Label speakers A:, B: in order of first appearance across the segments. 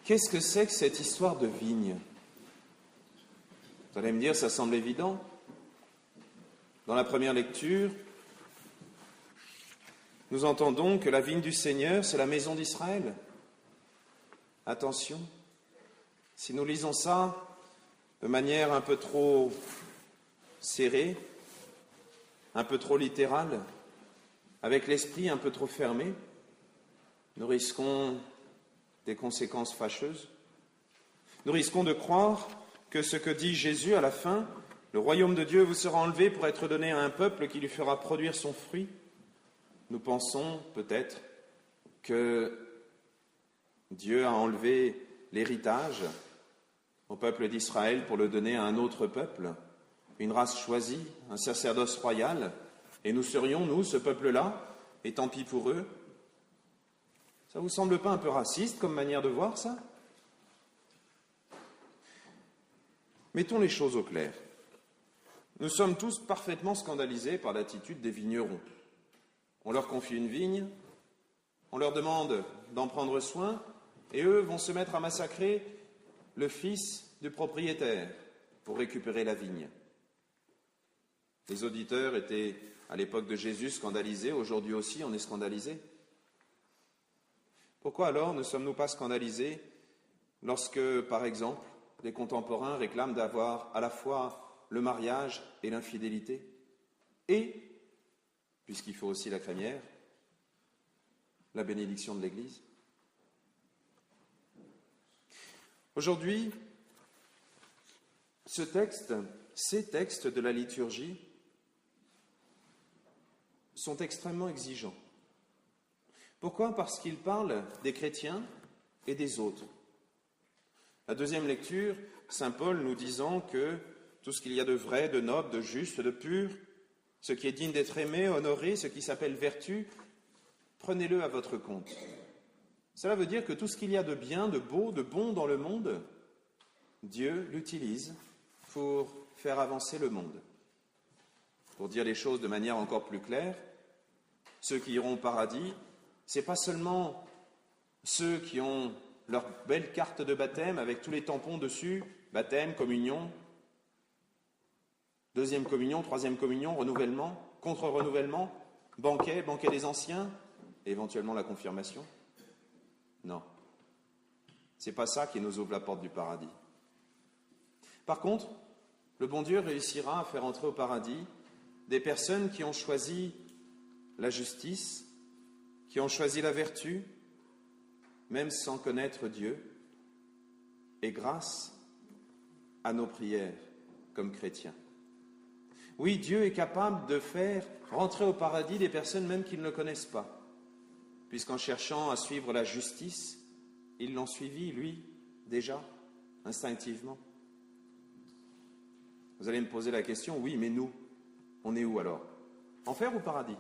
A: Qu'est-ce que c'est que cette histoire de vigne? Vous allez me dire, ça semble évident. Dans la première lecture, nous entendons que la vigne du Seigneur, c'est la maison d'Israël. Attention, si nous lisons ça de manière un peu trop serrée, un peu trop littérale, avec l'esprit un peu trop fermé, nous risquons des conséquences fâcheuses. Nous risquons de croire que ce que dit Jésus à la fin, le royaume de Dieu vous sera enlevé pour être donné à un peuple qui lui fera produire son fruit. Nous pensons peut-être que Dieu a enlevé l'héritage au peuple d'Israël pour le donner à un autre peuple, une race choisie, un sacerdoce royal, et nous serions, nous, ce peuple-là, et tant pis pour eux. Ça vous semble pas un peu raciste comme manière de voir ça? Mettons les choses au clair. Nous sommes tous parfaitement scandalisés par l'attitude des vignerons. On leur confie une vigne, on leur demande d'en prendre soin, et eux vont se mettre à massacrer le fils du propriétaire pour récupérer la vigne. Les auditeurs étaient, à l'époque de Jésus, scandalisés. Aujourd'hui aussi, on est scandalisés. Pourquoi alors ne sommes-nous pas scandalisés lorsque, par exemple, les contemporains réclament d'avoir à la fois le mariage et l'infidélité, et, puisqu'il faut aussi la crémière, la bénédiction de l'Église? Aujourd'hui, ces textes de la liturgie sont extrêmement exigeants. Pourquoi? Parce qu'ils parlent des chrétiens et des autres. La deuxième lecture, saint Paul nous disant que tout ce qu'il y a de vrai, de noble, de juste, de pur, ce qui est digne d'être aimé, honoré, ce qui s'appelle vertu, prenez-le à votre compte. Cela veut dire que tout ce qu'il y a de bien, de beau, de bon dans le monde, Dieu l'utilise pour faire avancer le monde. Pour dire les choses de manière encore plus claire, ceux qui iront au paradis, ce n'est pas seulement ceux qui ont leur belle carte de baptême avec tous les tampons dessus, baptême, communion, deuxième communion, troisième communion, renouvellement, contre-renouvellement, banquet des anciens, et éventuellement la confirmation. Non, ce n'est pas ça qui nous ouvre la porte du paradis. Par contre, le bon Dieu réussira à faire entrer au paradis des personnes qui ont choisi la justice, qui ont choisi la vertu, même sans connaître Dieu, et grâce à nos prières comme chrétiens. Oui, Dieu est capable de faire rentrer au paradis des personnes même qui ne le connaissent pas, puisqu'en cherchant à suivre la justice, ils l'ont suivi, lui, déjà, instinctivement. Vous allez me poser la question, oui, mais nous, on est où alors? Enfer ou paradis?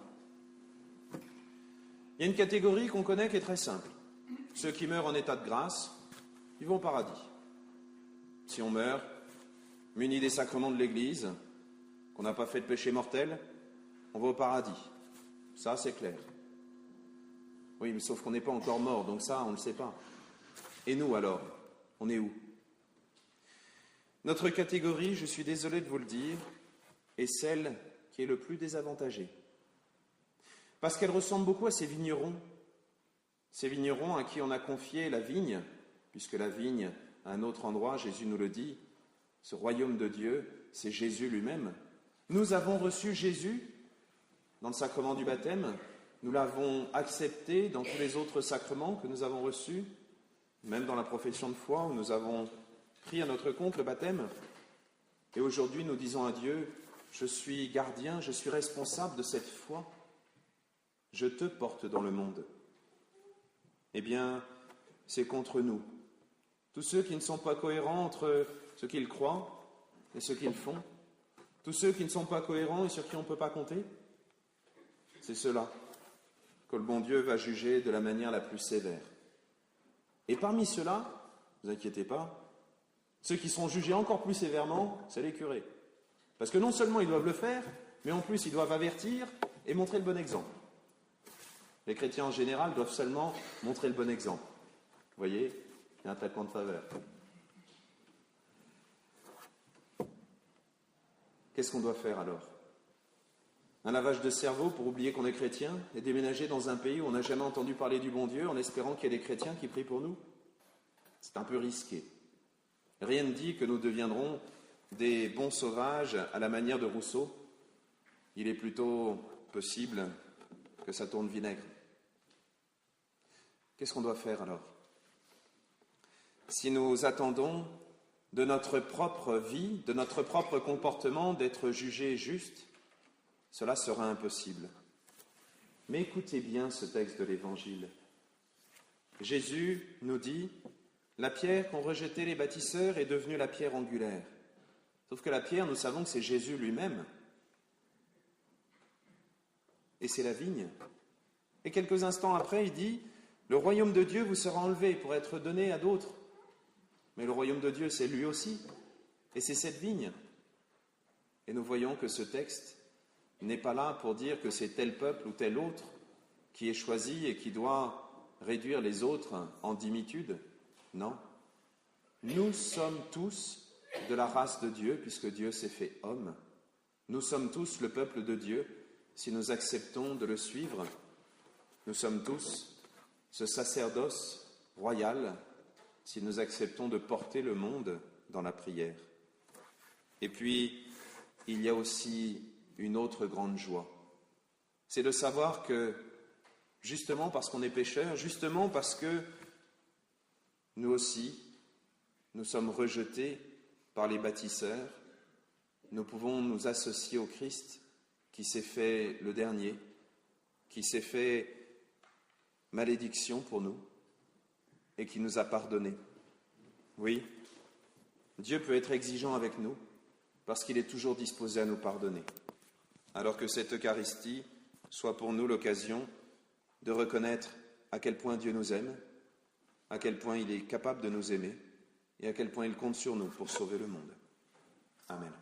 A: Il y a une catégorie qu'on connaît qui est très simple. Ceux qui meurent en état de grâce, ils vont au paradis. Si on meurt, muni des sacrements de l'Église, qu'on n'a pas fait de péché mortel, on va au paradis. Ça, c'est clair. Oui, mais sauf qu'on n'est pas encore mort, donc ça, on ne le sait pas. Et nous, alors, on est où? Notre catégorie, je suis désolé de vous le dire, est celle qui est le plus désavantagée. Parce qu'elle ressemble beaucoup à ces vignerons à qui on a confié la vigne, puisque la vigne, à un autre endroit, Jésus nous le dit, ce royaume de Dieu, c'est Jésus lui-même. Nous avons reçu Jésus dans le sacrement du baptême, nous l'avons accepté dans tous les autres sacrements que nous avons reçus, même dans la profession de foi où nous avons pris à notre compte le baptême. Et aujourd'hui, nous disons à Dieu, je suis gardien, je suis responsable de cette foi. Je te porte dans le monde. Eh bien, c'est contre nous. Tous ceux qui ne sont pas cohérents entre ce qu'ils croient et ce qu'ils font, tous ceux qui ne sont pas cohérents et sur qui on ne peut pas compter, c'est ceux-là que le bon Dieu va juger de la manière la plus sévère. Et parmi ceux-là, ne vous inquiétez pas, ceux qui seront jugés encore plus sévèrement, c'est les curés. Parce que non seulement ils doivent le faire, mais en plus ils doivent avertir et montrer le bon exemple. Les chrétiens en général doivent seulement montrer le bon exemple. Vous voyez, Il y a un traitement de faveur. Qu'est-ce qu'on doit faire alors? Un lavage de cerveau pour oublier qu'on est chrétien et déménager dans un pays où on n'a jamais entendu parler du bon Dieu en espérant qu'il y ait des chrétiens qui prient pour nous? C'est un peu risqué. Rien ne dit que nous deviendrons des bons sauvages à la manière de Rousseau. Il est plutôt possible que ça tourne vinaigre. Qu'est-ce qu'on doit faire alors? Si nous attendons de notre propre vie, de notre propre comportement, d'être jugés justes, cela sera impossible. Mais écoutez bien ce texte de l'Évangile. Jésus nous dit « La pierre qu'ont rejetée les bâtisseurs est devenue la pierre angulaire. » Sauf que la pierre, nous savons que c'est Jésus lui-même. Et c'est la vigne. Et quelques instants après, il dit « Le royaume de Dieu vous sera enlevé pour être donné à d'autres. » Mais le royaume de Dieu, c'est lui aussi. Et c'est cette vigne. Et nous voyons que ce texte n'est pas là pour dire que c'est tel peuple ou tel autre qui est choisi et qui doit réduire les autres en dimitude. Non. Nous sommes tous de la race de Dieu, puisque Dieu s'est fait homme. Nous sommes tous le peuple de Dieu, si nous acceptons de le suivre. Nous sommes tous ce sacerdoce royal, si nous acceptons de porter le monde dans la prière. Et puis, il y a aussi une autre grande joie. C'est de savoir que, justement parce qu'on est pécheurs, justement parce que nous aussi, nous sommes rejetés par les bâtisseurs, nous pouvons nous associer au Christ qui s'est fait le dernier, qui s'est fait malédiction pour nous et qui nous a pardonné. Oui, Dieu peut être exigeant avec nous parce qu'il est toujours disposé à nous pardonner. Alors que cette Eucharistie soit pour nous l'occasion de reconnaître à quel point Dieu nous aime, à quel point il est capable de nous aimer et à quel point il compte sur nous pour sauver le monde. Amen.